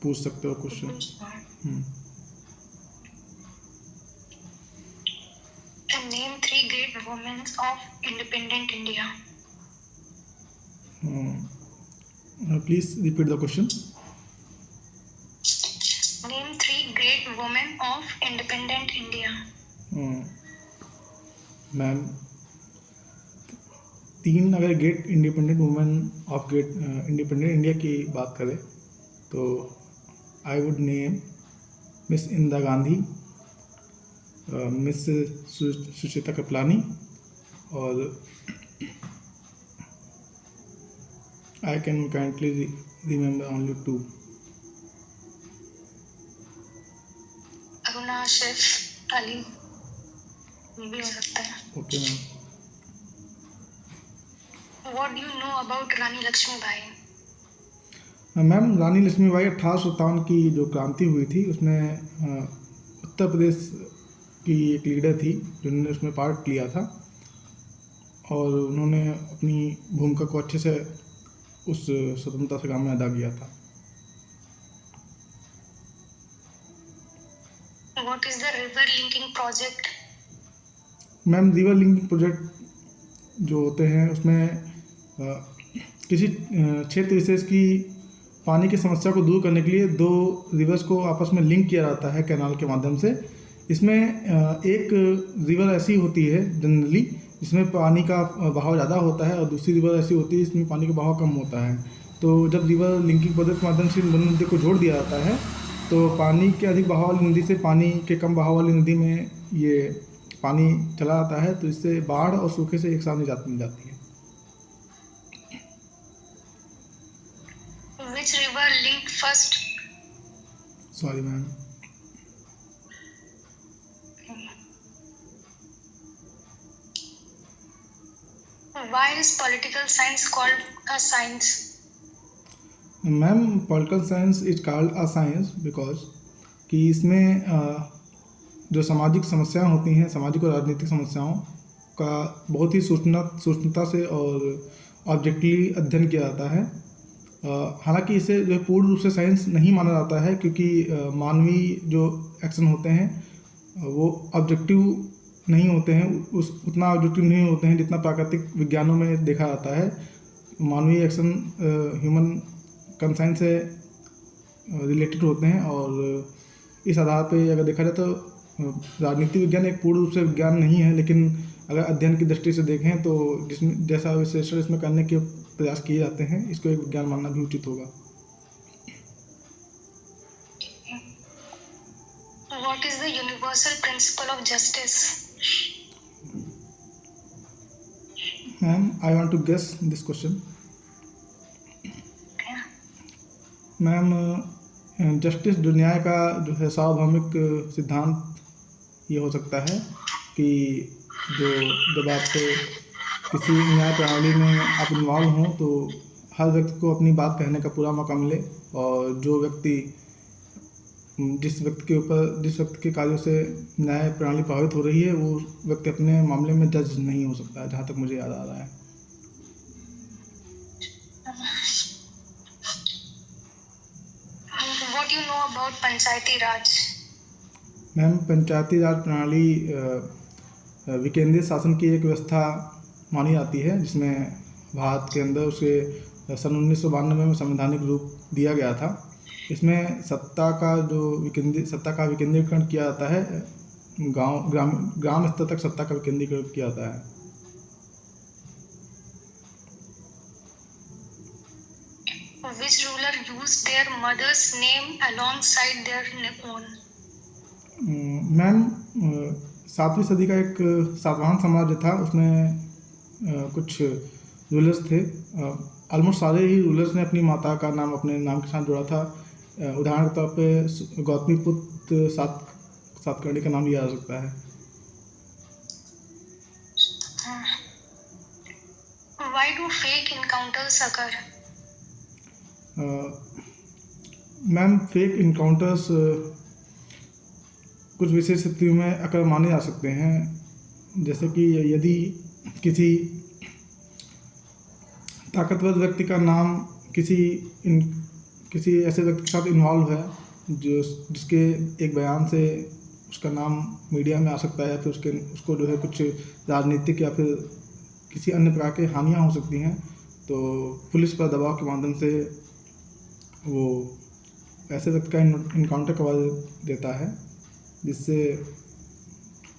पूछ सकते हो question. Name three great women of independent India. Please repeat the question. Name three great women of independent India. Ma'am, तीन अगर great independent women of great independent India की बात करें तो I would name miss Indira Gandhi, miss Suchita Kripalani और I can kindly remember only two. Aruna Asaf Ali भी हो सकता है। Okay ma'am. What do you know about Rani Lakshmibai? Ma'am, रानी लक्ष्मीबाई 1857 की जो क्रांति हुई थी उसमें उत्तर प्रदेश की एक लीडर थी जिन्होंने उसमें पार्ट लिया था और उन्होंने अपनी भूमिका को अच्छे से उस स्वतंत्रता संग्राम में अदा किया था। What is the river linking project? Ma'am, river linking project जो होते हैं उसमें किसी क्षेत्र विशेष की पानी की समस्या को दूर करने के लिए दो रिवर्स को आपस में लिंक किया जाता है कैनाल के माध्यम से। इसमें एक रिवर ऐसी होती है जनरली जिसमें पानी का बहाव ज़्यादा होता है और दूसरी रिवर ऐसी होती है जिसमें पानी का बहाव कम होता है। तो जब रिवर लिंकिंग प्रोजेक्ट के माध्यम से इन दोनों नदी को जोड़ दिया जाता है तो पानी के अधिक बहाव वाली नदी से पानी के कम बहाव वाली नदी में ये पानी चला जाता है, तो इससे बाढ़ और सूखे से एक साथ निजात मिल जाती है। Which river linked first? Sorry ma'am. Why is political science called a science? Ma'am, political science is called a science because कि इसमें जो सामाजिक समस्याएं होती हैं, सामाजिक और राजनीतिक समस्याओं का बहुत ही सूक्ष्मता से और ऑब्जेक्टिवली अध्ययन किया जाता है। हालांकि इसे जो पूर्ण रूप से साइंस नहीं माना जाता है क्योंकि मानवीय जो एक्शन होते हैं वो ऑब्जेक्टिव नहीं होते हैं, उतना ऑब्जेक्टिव नहीं होते हैं जितना प्राकृतिक विज्ञानों में देखा जाता है। मानवीय एक्शन ह्यूमन कंसाइन से रिलेटेड होते हैं और इस आधार पे अगर देखा जाए तो राजनीति विज्ञान एक पूर्ण रूप से विज्ञान नहीं है, लेकिन अगर अध्ययन की दृष्टि से देखें तो जिसमें जैसा विश्लेषण इसमें करने के प्रयास किए जाते हैं इसको एक विज्ञान मानना भी उचित होगा। What is the universal principle of justice? Ma'am, I want to guess this question. Ma'am, justice जो न्याय का जो है सार्वभौमिक सिद्धांत ये हो सकता है कि जो जब आप किसी न्याय प्रणाली में आप इन्वॉल्व हों तो हर व्यक्ति को अपनी बात कहने का पूरा मौका मिले और जो व्यक्ति जिस व्यक्ति के कार्यों से न्याय प्रणाली प्रभावित हो रही है वो व्यक्ति अपने मामले में जज नहीं हो सकता, जहाँ तक मुझे याद आ रहा है। What do you know about Panchayati Raj? Ma'am, Panchayati Raj प्रणाली विकेंद्रित शासन की एक व्यवस्था मानी जाती है जिसमें भारत के अंदर उसे सन 1992 में संवैधानिक रूप दिया गया था। इसमें सत्ता का विकेंद्रीकरण किया जाता है, ग्राम स्तर तक सत्ता का विकेंद्रीकरण किया जाता है। Which ruler used their mother's name alongside their own? Ma'am, 7वीं सदी का एक सातवाहन साम्राज्य था, उसमें कुछ रूलर्स थे। ऑलमोस्ट सारे ही रूलर्स ने अपनी माता का नाम अपने नाम के साथ जोड़ा था। उदाहरण के तौर पे गौतमीपुत्र सातकर्णी का नाम लिया जा सकता है। Why do fake encounters occur? Ma'am, fake encounters कुछ विशेष स्थितियों में अक्सर माने जा सकते हैं, जैसे कि यदि किसी ताकतवर व्यक्ति का नाम किसी ऐसे व्यक्ति के साथ इन्वॉल्व है जिसके एक बयान से उसका नाम मीडिया में आ सकता है, या फिर उसको जो है कुछ राजनीतिक या फिर किसी अन्य प्रकार की हानियाँ हो सकती हैं, तो पुलिस पर दबाव के माध्यम से वो ऐसे व्यक्ति का इनकाउंटर करवा देता है, जिससे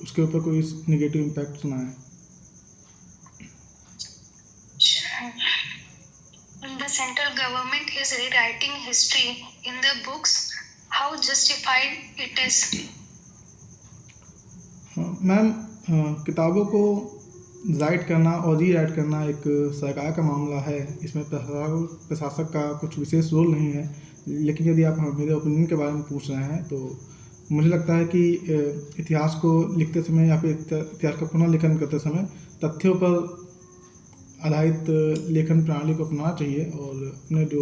उसके ऊपर कोई निगेटिव इम्पैक्ट ना आए। The central government is rewriting history in the books. How justified it is? Ma'am, किताबों को राइट करना और री राइट करना एक सरकार का मामला है। इसमें प्रशासक का कुछ विशेष रोल नहीं है। लेकिन यदि आप मेरे ओपिनियन के बारे में पूछ रहे हैं, तो मुझे लगता है कि इतिहास को लिखते समय या फिर इतिहास का पुनर्लेखन करते समय तथ्यों पर आधारित लेखन प्रणाली को अपनाना चाहिए, और अपने जो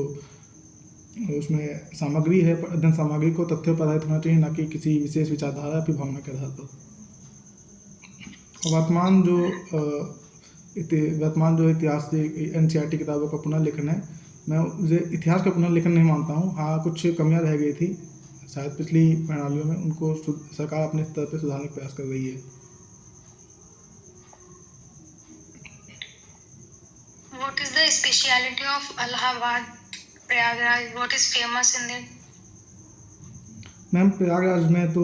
उसमें सामग्री है, अध्ययन सामग्री को तथ्यों पर आधारित होना चाहिए, ना कि किसी विशेष विचारधारा या फिर भावना के आधार पर। वर्तमान जो इतिहास NCERT किताबों का पुनर्लेखन है, मैं उसे इतिहास का पुनर्लेखन नहीं मानता हूँ। हाँ, कुछ कमियाँ रह गई थी शायद पिछली प्रणालियों में, उनको सरकार अपने स्तर पर सुधारने का प्रयास कर रही है। What is the speciality of Allahabad, Prayagraj? What is famous in it? Ma'am, Prayagraj में तो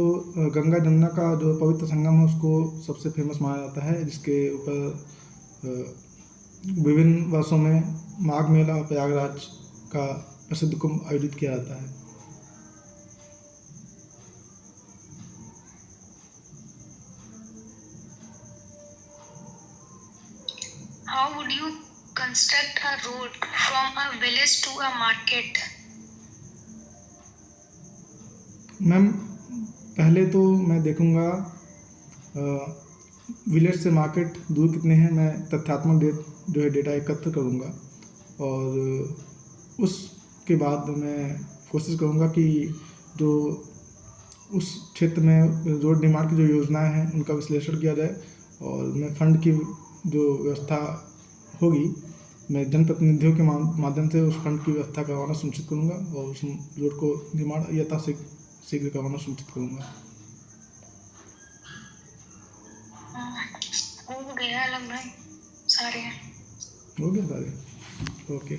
गंगा जमुना का जो पवित्र संगम है उसको सबसे फेमस माना जाता है, जिसके ऊपर विभिन्न वर्षों में माघ मेला प्रयागराज का प्रसिद्ध कुंभ आयोजित किया जाता है। How would you construct a road from a village to a market? Ma'am, पहले तो मैं देखूंगा विलेज से मार्केट दूर कितने हैं। मैं तथ्यात्मक जो है डेटा एकत्र करूंगा, और उसके बाद मैं कोशिश करूंगा कि जो उस क्षेत्र में रोड निर्माण की जो योजनाएं हैं उनका विश्लेषण किया जाए, और मैं फंड की जो व्यवस्था होगी, मैं जनप्रतिनिधियों के माध्यम से उस फंड की व्यवस्था करवाना सुनिश्चित करूंगा, और उस रोड को निर्माण यथाशीघ्र करवाना सुनिश्चित करूंगा। हो गया लगभग सारे। हो गया सारे। ओके।